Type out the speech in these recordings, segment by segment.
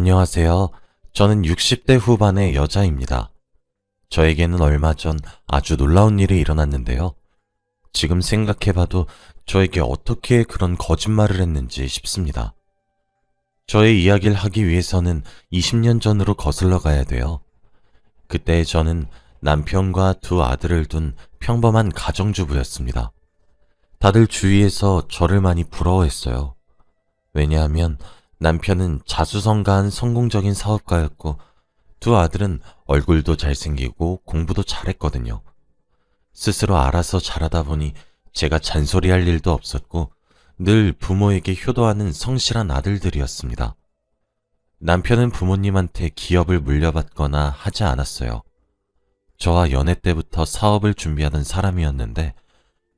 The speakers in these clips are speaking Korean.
안녕하세요. 저는 60대 후반의 여자입니다. 저에게는 얼마 전 아주 놀라운 일이 일어났는데요. 지금 생각해봐도 저에게 어떻게 그런 거짓말을 했는지 싶습니다. 저의 이야기를 하기 위해서는 20년 전으로 거슬러 가야 돼요. 그때 저는 남편과 두 아들을 둔 평범한 가정주부였습니다. 다들 주위에서 저를 많이 부러워했어요. 왜냐하면 남편은 자수성가한 성공적인 사업가였고 두 아들은 얼굴도 잘생기고 공부도 잘했거든요. 스스로 알아서 잘하다 보니 제가 잔소리할 일도 없었고 늘 부모에게 효도하는 성실한 아들들이었습니다. 남편은 부모님한테 기업을 물려받거나 하지 않았어요. 저와 연애 때부터 사업을 준비하던 사람이었는데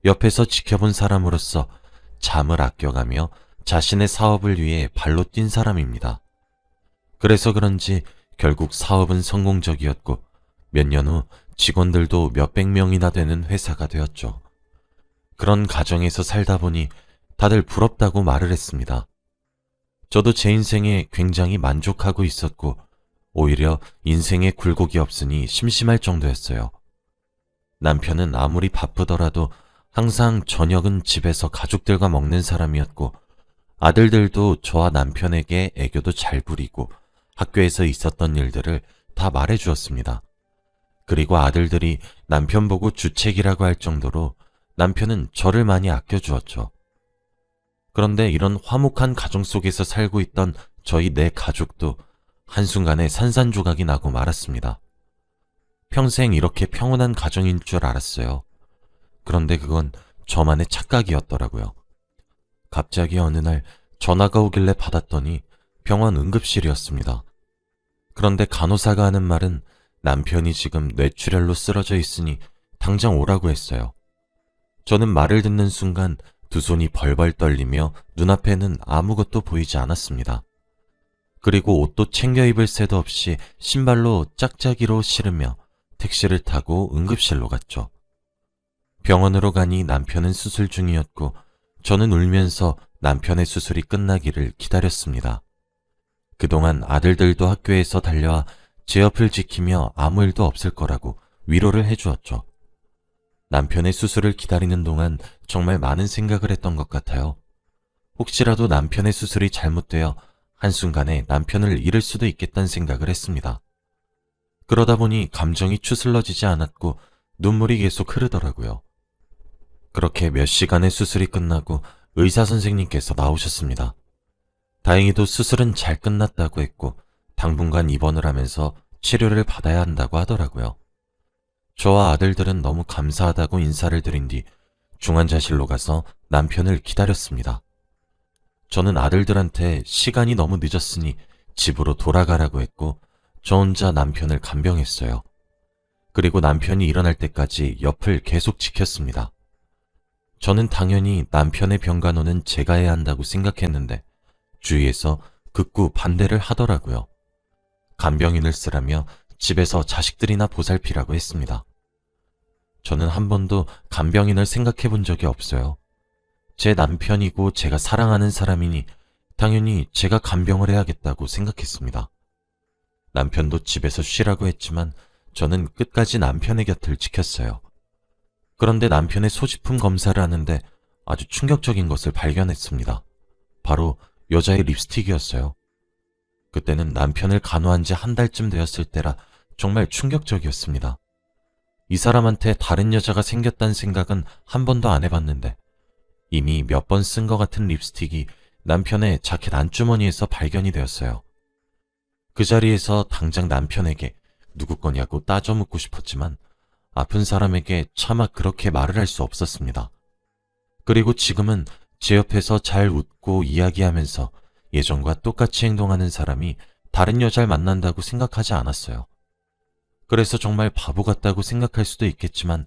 옆에서 지켜본 사람으로서 잠을 아껴가며 자신의 사업을 위해 발로 뛴 사람입니다. 그래서 그런지 결국 사업은 성공적이었고 몇 년 후 직원들도 몇백 명이나 되는 회사가 되었죠. 그런 가정에서 살다 보니 다들 부럽다고 말을 했습니다. 저도 제 인생에 굉장히 만족하고 있었고 오히려 인생에 굴곡이 없으니 심심할 정도였어요. 남편은 아무리 바쁘더라도 항상 저녁은 집에서 가족들과 먹는 사람이었고 아들들도 저와 남편에게 애교도 잘 부리고 학교에서 있었던 일들을 다 말해주었습니다. 그리고 아들들이 남편 보고 주책이라고 할 정도로 남편은 저를 많이 아껴주었죠. 그런데 이런 화목한 가정 속에서 살고 있던 저희 네 가족도 한순간에 산산조각이 나고 말았습니다. 평생 이렇게 평온한 가정인 줄 알았어요. 그런데 그건 저만의 착각이었더라고요. 갑자기 어느 날 전화가 오길래 받았더니 병원 응급실이었습니다. 그런데 간호사가 하는 말은 남편이 지금 뇌출혈로 쓰러져 있으니 당장 오라고 했어요. 저는 말을 듣는 순간 두 손이 벌벌 떨리며 눈앞에는 아무것도 보이지 않았습니다. 그리고 옷도 챙겨 입을 새도 없이 신발로 짝짝이로 신으며 택시를 타고 응급실로 갔죠. 병원으로 가니 남편은 수술 중이었고 저는 울면서 남편의 수술이 끝나기를 기다렸습니다. 그동안 아들들도 학교에서 달려와 제 옆을 지키며 아무 일도 없을 거라고 위로를 해주었죠. 남편의 수술을 기다리는 동안 정말 많은 생각을 했던 것 같아요. 혹시라도 남편의 수술이 잘못되어 한순간에 남편을 잃을 수도 있겠다는 생각을 했습니다. 그러다 보니 감정이 추슬러지지 않았고 눈물이 계속 흐르더라고요. 그렇게 몇 시간의 수술이 끝나고 의사 선생님께서 나오셨습니다. 다행히도 수술은 잘 끝났다고 했고 당분간 입원을 하면서 치료를 받아야 한다고 하더라고요. 저와 아들들은 너무 감사하다고 인사를 드린 뒤 중환자실로 가서 남편을 기다렸습니다. 저는 아들들한테 시간이 너무 늦었으니 집으로 돌아가라고 했고 저 혼자 남편을 간병했어요. 그리고 남편이 일어날 때까지 옆을 계속 지켰습니다. 저는 당연히 남편의 병간호는 제가 해야 한다고 생각했는데 주위에서 극구 반대를 하더라고요. 간병인을 쓰라며 집에서 자식들이나 보살피라고 했습니다. 저는 한 번도 간병인을 생각해 본 적이 없어요. 제 남편이고 제가 사랑하는 사람이니 당연히 제가 간병을 해야겠다고 생각했습니다. 남편도 집에서 쉬라고 했지만 저는 끝까지 남편의 곁을 지켰어요. 그런데 남편의 소지품 검사를 하는데 아주 충격적인 것을 발견했습니다. 바로 여자의 립스틱이었어요. 그때는 남편을 간호한 지 한 달쯤 되었을 때라 정말 충격적이었습니다. 이 사람한테 다른 여자가 생겼다는 생각은 한 번도 안 해봤는데 이미 몇 번 쓴 것 같은 립스틱이 남편의 자켓 안주머니에서 발견이 되었어요. 그 자리에서 당장 남편에게 누구 거냐고 따져 묻고 싶었지만 아픈 사람에게 차마 그렇게 말을 할 수 없었습니다. 그리고 지금은 제 옆에서 잘 웃고 이야기하면서 예전과 똑같이 행동하는 사람이 다른 여자를 만난다고 생각하지 않았어요. 그래서 정말 바보 같다고 생각할 수도 있겠지만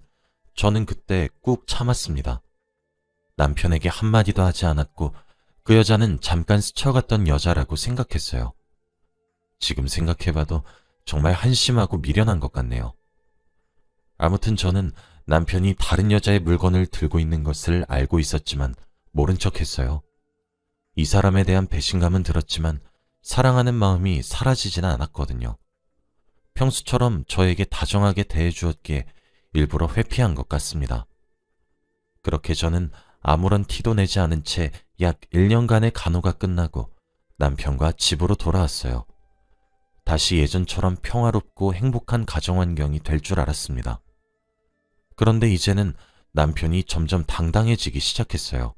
저는 그때 꾹 참았습니다. 남편에게 한마디도 하지 않았고 그 여자는 잠깐 스쳐갔던 여자라고 생각했어요. 지금 생각해봐도 정말 한심하고 미련한 것 같네요. 아무튼 저는 남편이 다른 여자의 물건을 들고 있는 것을 알고 있었지만 모른 척 했어요. 이 사람에 대한 배신감은 들었지만 사랑하는 마음이 사라지지는 않았거든요. 평소처럼 저에게 다정하게 대해주었기에 일부러 회피한 것 같습니다. 그렇게 저는 아무런 티도 내지 않은 채 약 1년간의 간호가 끝나고 남편과 집으로 돌아왔어요. 다시 예전처럼 평화롭고 행복한 가정환경이 될 줄 알았습니다. 그런데 이제는 남편이 점점 당당해지기 시작했어요.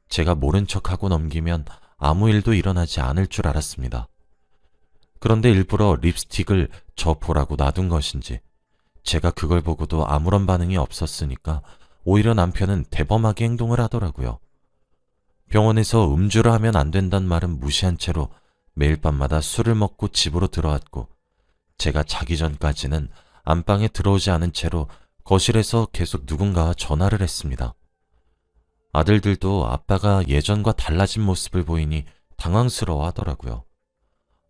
제가 모른 척하고 넘기면 아무 일도 일어나지 않을 줄 알았습니다. 그런데 일부러 립스틱을 저 보라고 놔둔 것인지 제가 그걸 보고도 아무런 반응이 없었으니까 오히려 남편은 대범하게 행동을 하더라고요. 병원에서 음주를 하면 안 된다는 말은 무시한 채로 매일 밤마다 술을 먹고 집으로 들어왔고 제가 자기 전까지는 안방에 들어오지 않은 채로 거실에서 계속 누군가와 전화를 했습니다. 아들들도 아빠가 예전과 달라진 모습을 보이니 당황스러워 하더라고요.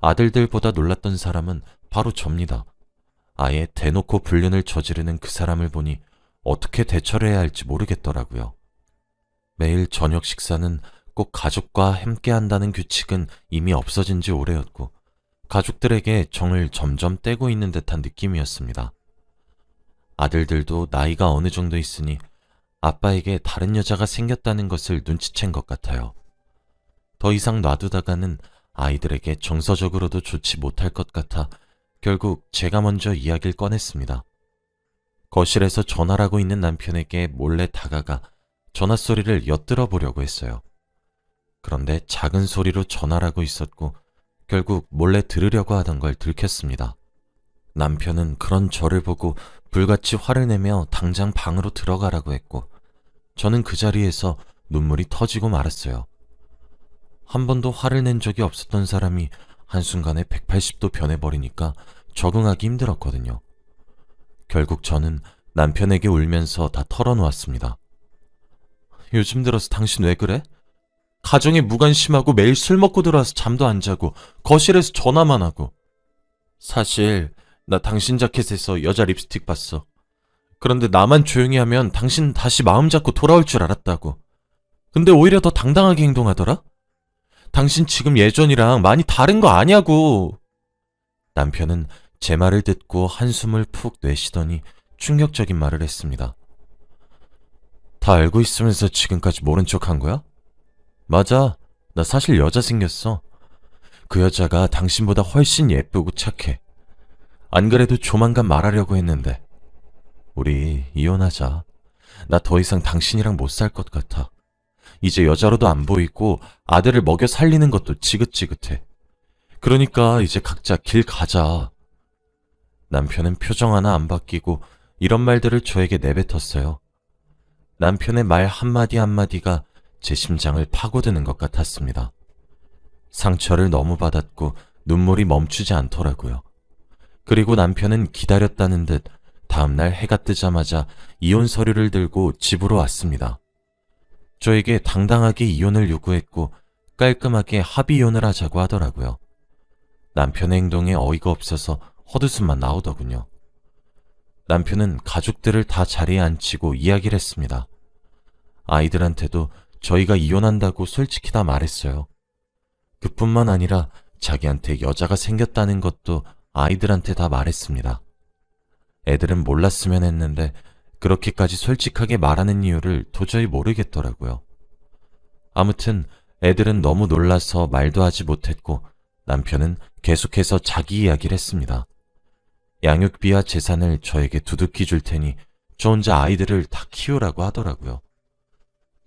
아들들보다 놀랐던 사람은 바로 접니다. 아예 대놓고 불륜을 저지르는 그 사람을 보니 어떻게 대처를 해야 할지 모르겠더라고요. 매일 저녁 식사는 꼭 가족과 함께 한다는 규칙은 이미 없어진 지 오래였고 가족들에게 정을 점점 떼고 있는 듯한 느낌이었습니다. 아들들도 나이가 어느 정도 있으니 아빠에게 다른 여자가 생겼다는 것을 눈치챈 것 같아요. 더 이상 놔두다가는 아이들에게 정서적으로도 좋지 못할 것 같아 결국 제가 먼저 이야기를 꺼냈습니다. 거실에서 전화를 하고 있는 남편에게 몰래 다가가 전화 소리를 엿들어 보려고 했어요. 그런데 작은 소리로 전화를 하고 있었고 결국 몰래 들으려고 하던 걸 들켰습니다. 남편은 그런 저를 보고 불같이 화를 내며 당장 방으로 들어가라고 했고 저는 그 자리에서 눈물이 터지고 말았어요. 한 번도 화를 낸 적이 없었던 사람이 한순간에 180도 변해버리니까 적응하기 힘들었거든요. 결국 저는 남편에게 울면서 다 털어놓았습니다. 요즘 들어서 당신 왜 그래? 가정에 무관심하고 매일 술 먹고 들어와서 잠도 안 자고 거실에서 전화만 하고. 사실 나 당신 자켓에서 여자 립스틱 봤어. 그런데 나만 조용히 하면 당신 다시 마음 잡고 돌아올 줄 알았다고. 근데 오히려 더 당당하게 행동하더라? 당신 지금 예전이랑 많이 다른 거 아냐고. 남편은 제 말을 듣고 한숨을 푹 내쉬더니 충격적인 말을 했습니다. 다 알고 있으면서 지금까지 모른 척 한 거야? 맞아. 나 사실 여자 생겼어. 그 여자가 당신보다 훨씬 예쁘고 착해. 안 그래도 조만간 말하려고 했는데. 우리 이혼하자. 나 더 이상 당신이랑 못 살 것 같아. 이제 여자로도 안 보이고 아들을 먹여 살리는 것도 지긋지긋해. 그러니까 이제 각자 길 가자. 남편은 표정 하나 안 바뀌고 이런 말들을 저에게 내뱉었어요. 남편의 말 한마디 한마디가 제 심장을 파고드는 것 같았습니다. 상처를 너무 받았고 눈물이 멈추지 않더라고요. 그리고 남편은 기다렸다는 듯 다음날 해가 뜨자마자 이혼 서류를 들고 집으로 왔습니다. 저에게 당당하게 이혼을 요구했고 깔끔하게 합의 이혼을 하자고 하더라고요. 남편의 행동에 어이가 없어서 헛웃음만 나오더군요. 남편은 가족들을 다 자리에 앉히고 이야기를 했습니다. 아이들한테도 저희가 이혼한다고 솔직히 다 말했어요. 그뿐만 아니라 자기한테 여자가 생겼다는 것도 아이들한테 다 말했습니다. 애들은 몰랐으면 했는데 그렇게까지 솔직하게 말하는 이유를 도저히 모르겠더라고요. 아무튼 애들은 너무 놀라서 말도 하지 못했고 남편은 계속해서 자기 이야기를 했습니다. 양육비와 재산을 저에게 두둑히 줄 테니 저 혼자 아이들을 다 키우라고 하더라고요.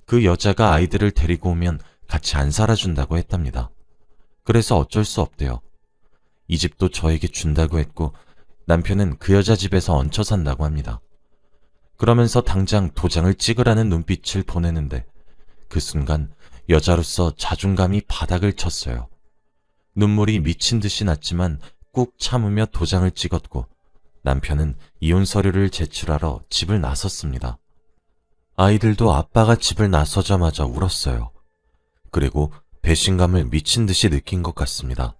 그 여자가 아이들을 데리고 오면 같이 안 살아준다고 했답니다. 그래서 어쩔 수 없대요. 이 집도 저에게 준다고 했고 남편은 그 여자 집에서 얹혀 산다고 합니다. 그러면서 당장 도장을 찍으라는 눈빛을 보내는데 그 순간 여자로서 자존감이 바닥을 쳤어요. 눈물이 미친 듯이 났지만 꾹 참으며 도장을 찍었고 남편은 이혼 서류를 제출하러 집을 나섰습니다. 아이들도 아빠가 집을 나서자마자 울었어요. 그리고 배신감을 미친 듯이 느낀 것 같습니다.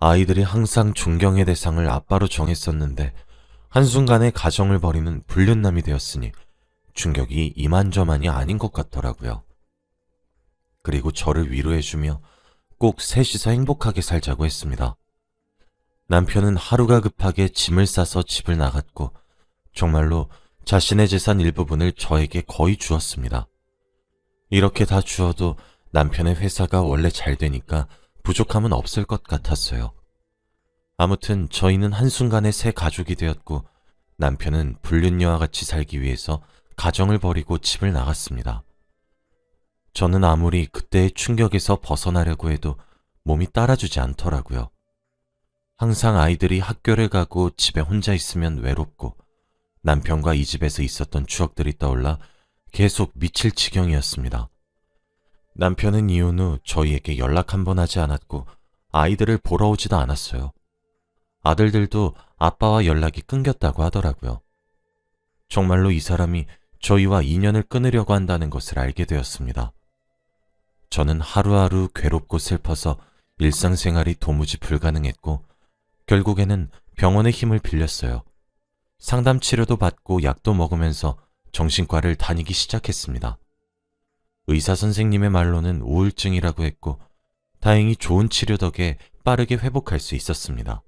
아이들이 항상 존경의 대상을 아빠로 정했었는데 한순간에 가정을 버리는 불륜남이 되었으니 충격이 이만저만이 아닌 것 같더라고요. 그리고 저를 위로해주며 꼭 셋이서 행복하게 살자고 했습니다. 남편은 하루가 급하게 짐을 싸서 집을 나갔고 정말로 자신의 재산 일부분을 저에게 거의 주었습니다. 이렇게 다 주어도 남편의 회사가 원래 잘 되니까 부족함은 없을 것 같았어요. 아무튼 저희는 한순간에 새 가족이 되었고 남편은 불륜녀와 같이 살기 위해서 가정을 버리고 집을 나갔습니다. 저는 아무리 그때의 충격에서 벗어나려고 해도 몸이 따라주지 않더라고요. 항상 아이들이 학교를 가고 집에 혼자 있으면 외롭고 남편과 이 집에서 있었던 추억들이 떠올라 계속 미칠 지경이었습니다. 남편은 이혼 후 저희에게 연락 한 번 하지 않았고 아이들을 보러 오지도 않았어요. 아들들도 아빠와 연락이 끊겼다고 하더라고요. 정말로 이 사람이 저희와 인연을 끊으려고 한다는 것을 알게 되었습니다. 저는 하루하루 괴롭고 슬퍼서 일상생활이 도무지 불가능했고 결국에는 병원의 힘을 빌렸어요. 상담 치료도 받고 약도 먹으면서 정신과를 다니기 시작했습니다. 의사 선생님의 말로는 우울증이라고 했고 다행히 좋은 치료 덕에 빠르게 회복할 수 있었습니다.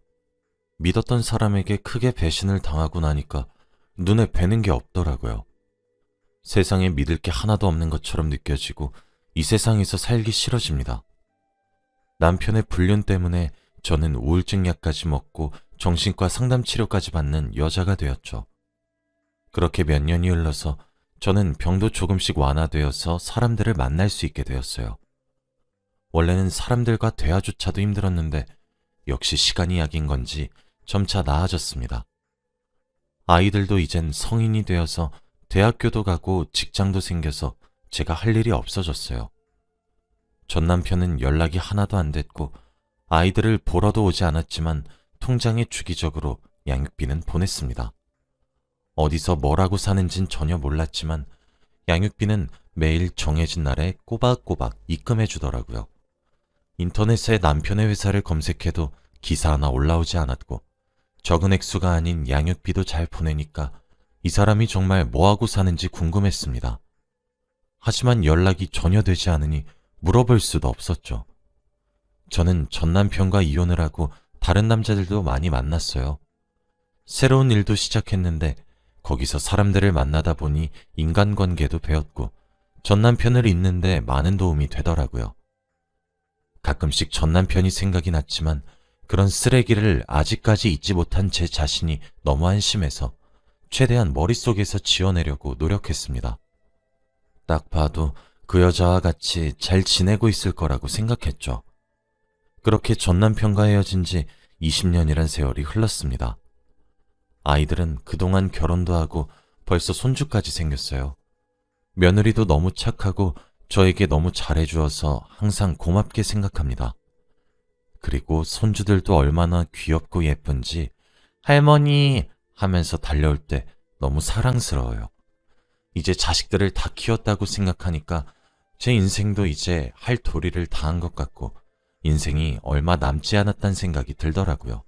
믿었던 사람에게 크게 배신을 당하고 나니까 눈에 뵈는 게 없더라고요. 세상에 믿을 게 하나도 없는 것처럼 느껴지고 이 세상에서 살기 싫어집니다. 남편의 불륜 때문에 저는 우울증 약까지 먹고 정신과 상담 치료까지 받는 여자가 되었죠. 그렇게 몇 년이 흘러서 저는 병도 조금씩 완화되어서 사람들을 만날 수 있게 되었어요. 원래는 사람들과 대화조차도 힘들었는데 역시 시간이 약인 건지 점차 나아졌습니다. 아이들도 이젠 성인이 되어서 대학교도 가고 직장도 생겨서 제가 할 일이 없어졌어요. 전 남편은 연락이 하나도 안 됐고 아이들을 보러도 오지 않았지만 통장에 주기적으로 양육비는 보냈습니다. 어디서 뭐라고 사는진 전혀 몰랐지만 양육비는 매일 정해진 날에 꼬박꼬박 입금해 주더라고요. 인터넷에 남편의 회사를 검색해도 기사 하나 올라오지 않았고 적은 액수가 아닌 양육비도 잘 보내니까 이 사람이 정말 뭐하고 사는지 궁금했습니다. 하지만 연락이 전혀 되지 않으니 물어볼 수도 없었죠. 저는 전 남편과 이혼을 하고 다른 남자들도 많이 만났어요. 새로운 일도 시작했는데 거기서 사람들을 만나다 보니 인간관계도 배웠고 전 남편을 잊는데 많은 도움이 되더라고요. 가끔씩 전 남편이 생각이 났지만 그런 쓰레기를 아직까지 잊지 못한 제 자신이 너무 한심해서 최대한 머릿속에서 지워내려고 노력했습니다. 딱 봐도 그 여자와 같이 잘 지내고 있을 거라고 생각했죠. 그렇게 전 남편과 헤어진 지 20년이란 세월이 흘렀습니다. 아이들은 그동안 결혼도 하고 벌써 손주까지 생겼어요. 며느리도 너무 착하고 저에게 너무 잘해주어서 항상 고맙게 생각합니다. 그리고 손주들도 얼마나 귀엽고 예쁜지 할머니 하면서 달려올 때 너무 사랑스러워요. 이제 자식들을 다 키웠다고 생각하니까 제 인생도 이제 할 도리를 다 한 것 같고 인생이 얼마 남지 않았다는 생각이 들더라고요.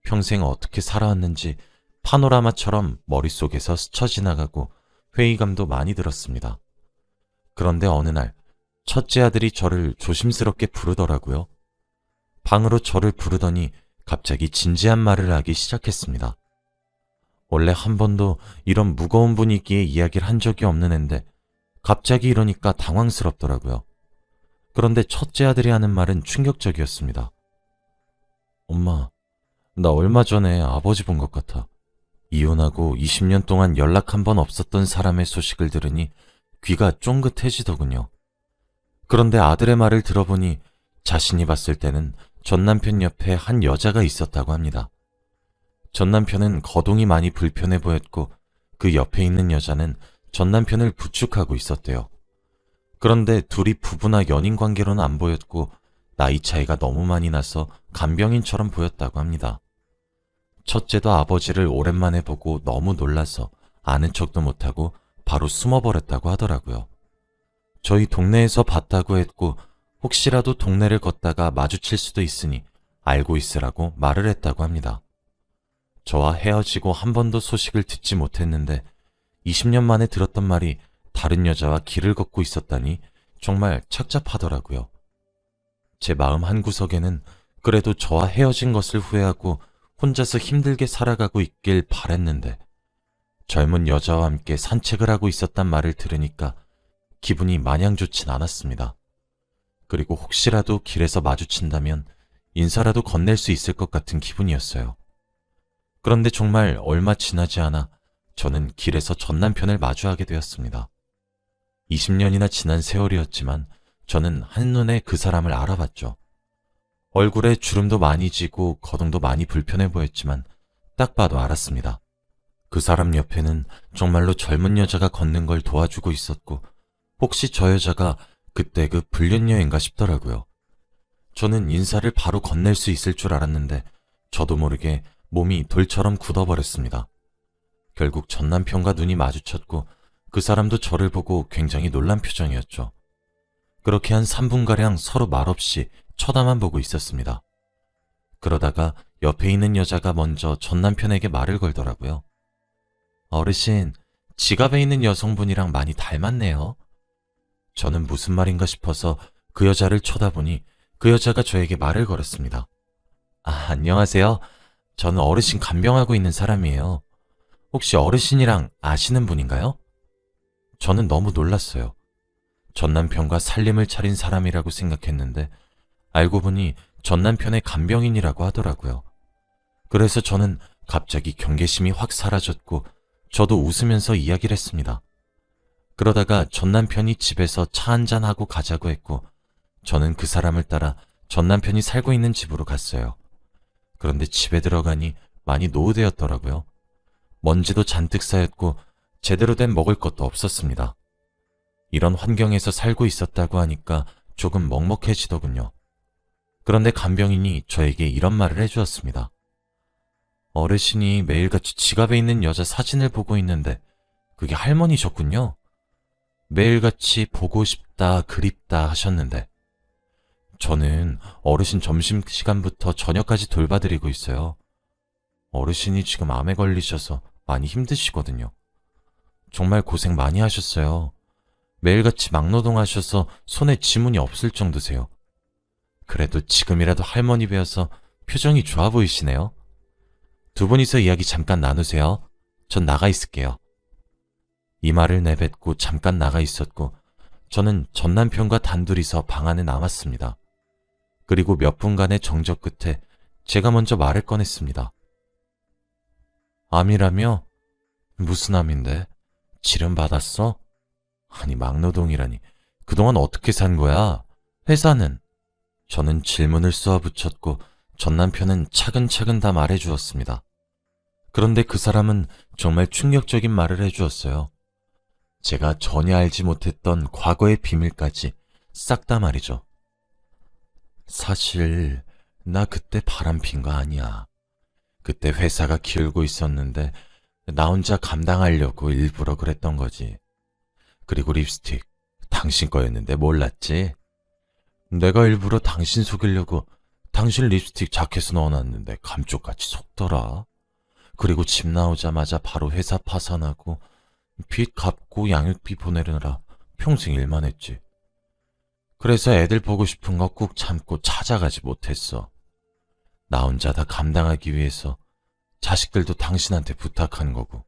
평생 어떻게 살아왔는지 파노라마처럼 머릿속에서 스쳐 지나가고 회의감도 많이 들었습니다. 그런데 어느 날 첫째 아들이 저를 조심스럽게 부르더라고요. 방으로 저를 부르더니 갑자기 진지한 말을 하기 시작했습니다. 원래 한 번도 이런 무거운 분위기의 이야기를 한 적이 없는 앤데 갑자기 이러니까 당황스럽더라고요. 그런데 첫째 아들이 하는 말은 충격적이었습니다. 엄마, 나 얼마 전에 아버지 본 것 같아. 이혼하고 20년 동안 연락 한 번 없었던 사람의 소식을 들으니 귀가 쫑긋해지더군요. 그런데 아들의 말을 들어보니 자신이 봤을 때는 전 남편 옆에 한 여자가 있었다고 합니다. 전 남편은 거동이 많이 불편해 보였고 그 옆에 있는 여자는 전 남편을 부축하고 있었대요. 그런데 둘이 부부나 연인 관계로는 안 보였고 나이 차이가 너무 많이 나서 간병인처럼 보였다고 합니다. 첫째도 아버지를 오랜만에 보고 너무 놀라서 아는 척도 못하고 바로 숨어버렸다고 하더라고요. 저희 동네에서 봤다고 했고 혹시라도 동네를 걷다가 마주칠 수도 있으니 알고 있으라고 말을 했다고 합니다. 저와 헤어지고 한 번도 소식을 듣지 못했는데 20년 만에 들었던 말이 다른 여자와 길을 걷고 있었다니 정말 착잡하더라고요. 제 마음 한구석에는 그래도 저와 헤어진 것을 후회하고 혼자서 힘들게 살아가고 있길 바랬는데 젊은 여자와 함께 산책을 하고 있었단 말을 들으니까 기분이 마냥 좋진 않았습니다. 그리고 혹시라도 길에서 마주친다면 인사라도 건넬 수 있을 것 같은 기분이었어요. 그런데 정말 얼마 지나지 않아 저는 길에서 전 남편을 마주하게 되었습니다. 20년이나 지난 세월이었지만 저는 한눈에 그 사람을 알아봤죠. 얼굴에 주름도 많이 지고 거동도 많이 불편해 보였지만 딱 봐도 알았습니다. 그 사람 옆에는 정말로 젊은 여자가 걷는 걸 도와주고 있었고 혹시 저 여자가 그때 그 불륜여인가 싶더라고요. 저는 인사를 바로 건넬 수 있을 줄 알았는데 저도 모르게 몸이 돌처럼 굳어버렸습니다. 결국 전 남편과 눈이 마주쳤고 그 사람도 저를 보고 굉장히 놀란 표정이었죠. 그렇게 한 3분가량 서로 말없이 쳐다만 보고 있었습니다. 그러다가 옆에 있는 여자가 먼저 전 남편에게 말을 걸더라고요. 어르신, 지갑에 있는 여성분이랑 많이 닮았네요. 저는 무슨 말인가 싶어서 그 여자를 쳐다보니 그 여자가 저에게 말을 걸었습니다. 안녕하세요. 저는 어르신 간병하고 있는 사람이에요. 혹시 어르신이랑 아시는 분인가요? 저는 너무 놀랐어요. 전 남편과 살림을 차린 사람이라고 생각했는데 알고 보니 전 남편의 간병인이라고 하더라고요. 그래서 저는 갑자기 경계심이 확 사라졌고 저도 웃으면서 이야기를 했습니다. 그러다가 전 남편이 집에서 차 한잔하고 가자고 했고 저는 그 사람을 따라 전 남편이 살고 있는 집으로 갔어요. 그런데 집에 들어가니 많이 노후되었더라고요. 먼지도 잔뜩 쌓였고 제대로 된 먹을 것도 없었습니다. 이런 환경에서 살고 있었다고 하니까 조금 먹먹해지더군요. 그런데 간병인이 저에게 이런 말을 해주었습니다. 어르신이 매일같이 지갑에 있는 여자 사진을 보고 있는데 그게 할머니셨군요. 매일같이 보고 싶다, 그립다 하셨는데 저는 어르신 점심시간부터 저녁까지 돌봐드리고 있어요. 어르신이 지금 암에 걸리셔서 많이 힘드시거든요. 정말 고생 많이 하셨어요. 매일같이 막노동 하셔서 손에 지문이 없을 정도세요. 그래도 지금이라도 할머니 뵈어서 표정이 좋아 보이시네요. 두 분이서 이야기 잠깐 나누세요. 전 나가 있을게요. 이 말을 내뱉고 잠깐 나가 있었고 저는 전 남편과 단둘이서 방 안에 남았습니다. 그리고 몇 분간의 정적 끝에 제가 먼저 말을 꺼냈습니다. 암이라며? 무슨 암인데? 치료 받았어? 아니 막노동이라니. 그동안 어떻게 산 거야? 회사는? 저는 질문을 쏘아붙였고 전 남편은 차근차근 다 말해주었습니다. 그런데 그 사람은 정말 충격적인 말을 해주었어요. 제가 전혀 알지 못했던 과거의 비밀까지 싹 다 말이죠. 사실 나 그때 바람핀 거 아니야. 그때 회사가 기울고 있었는데 나 혼자 감당하려고 일부러 그랬던 거지. 그리고 립스틱 당신 거였는데 몰랐지? 내가 일부러 당신 속이려고 당신 립스틱 자켓에 넣어놨는데 감쪽같이 속더라. 그리고 집 나오자마자 바로 회사 파산하고 빚 갚고 양육비 보내느라 평생 일만 했지. 그래서 애들 보고 싶은 거 꾹 참고 찾아가지 못했어. 나 혼자 다 감당하기 위해서 자식들도 당신한테 부탁한 거고.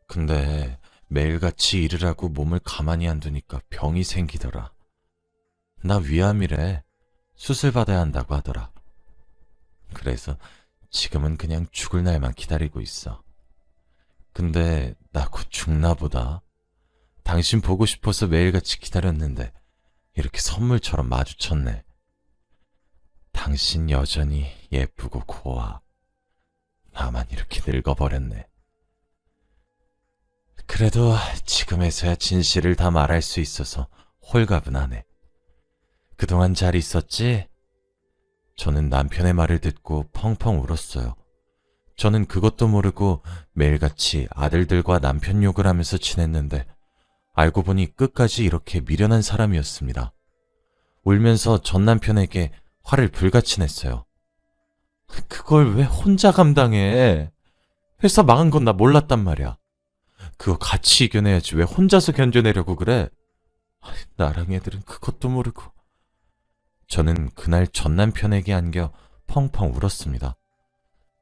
근데 매일같이 일을 하고 몸을 가만히 안 두니까 병이 생기더라. 나 위암이래. 수술 받아야 한다고 하더라. 그래서 지금은 그냥 죽을 날만 기다리고 있어. 근데 나 곧 죽나 보다. 당신 보고 싶어서 매일같이 기다렸는데 이렇게 선물처럼 마주쳤네. 당신 여전히 예쁘고 고와. 나만 이렇게 늙어버렸네. 그래도 지금에서야 진실을 다 말할 수 있어서 홀가분하네. 그동안 잘 있었지? 저는 남편의 말을 듣고 펑펑 울었어요. 저는 그것도 모르고 매일같이 아들들과 남편 욕을 하면서 지냈는데 알고 보니 끝까지 이렇게 미련한 사람이었습니다. 울면서 전 남편에게 화를 불같이 냈어요. 그걸 왜 혼자 감당해? 회사 망한 건 나 몰랐단 말이야. 그거 같이 이겨내야지 왜 혼자서 견뎌내려고 그래? 나랑 애들은 그것도 모르고. 저는 그날 전 남편에게 안겨 펑펑 울었습니다.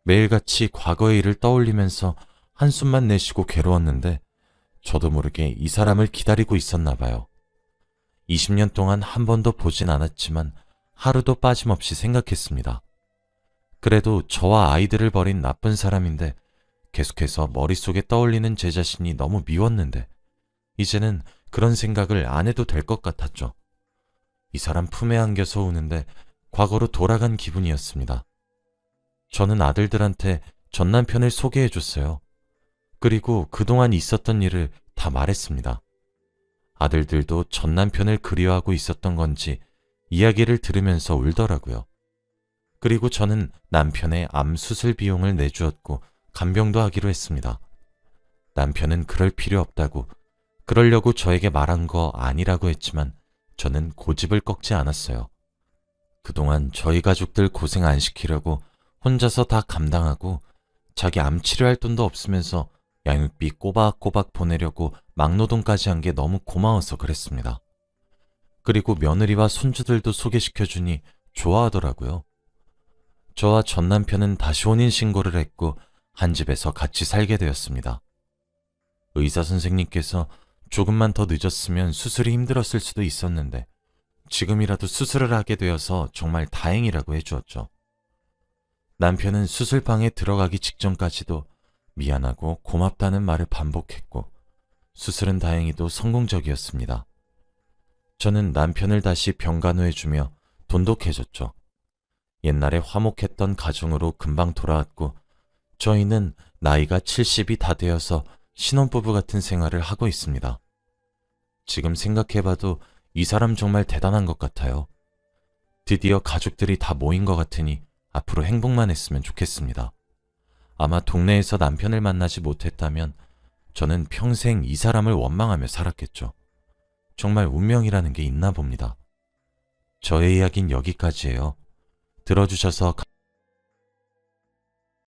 매일같이 과거의 일을 떠올리면서 한숨만 내쉬고 괴로웠는데 저도 모르게 이 사람을 기다리고 있었나 봐요. 20년 동안 한 번도 보진 않았지만 하루도 빠짐없이 생각했습니다. 그래도 저와 아이들을 버린 나쁜 사람인데 계속해서 머릿속에 떠올리는 제 자신이 너무 미웠는데 이제는 그런 생각을 안 해도 될 것 같았죠. 이 사람 품에 안겨서 우는데 과거로 돌아간 기분이었습니다. 저는 아들들한테 전 남편을 소개해줬어요. 그리고 그동안 있었던 일을 다 말했습니다. 아들들도 전 남편을 그리워하고 있었던 건지 이야기를 들으면서 울더라고요. 그리고 저는 남편의 암 수술 비용을 내주었고 간병도 하기로 했습니다. 남편은 그럴 필요 없다고, 그러려고 저에게 말한 거 아니라고 했지만 저는 고집을 꺾지 않았어요. 그동안 저희 가족들 고생 안 시키려고 혼자서 다 감당하고 자기 암 치료할 돈도 없으면서 양육비 꼬박꼬박 보내려고 막노동까지 한 게 너무 고마워서 그랬습니다. 그리고 며느리와 손주들도 소개시켜주니 좋아하더라고요. 저와 전 남편은 다시 혼인신고를 했고 한 집에서 같이 살게 되었습니다. 의사 선생님께서 조금만 더 늦었으면 수술이 힘들었을 수도 있었는데 지금이라도 수술을 하게 되어서 정말 다행이라고 해주었죠. 남편은 수술방에 들어가기 직전까지도 미안하고 고맙다는 말을 반복했고 수술은 다행히도 성공적이었습니다. 저는 남편을 다시 병간호해주며 돈독해졌죠. 옛날에 화목했던 가정으로 금방 돌아왔고 저희는 나이가 70이 다 되어서 신혼부부 같은 생활을 하고 있습니다. 지금 생각해봐도 이 사람 정말 대단한 것 같아요. 드디어 가족들이 다 모인 것 같으니 앞으로 행복만 했으면 좋겠습니다. 아마 동네에서 남편을 만나지 못했다면 저는 평생 이 사람을 원망하며 살았겠죠. 정말 운명이라는 게 있나 봅니다. 저의 이야기는 여기까지예요. 들어주셔서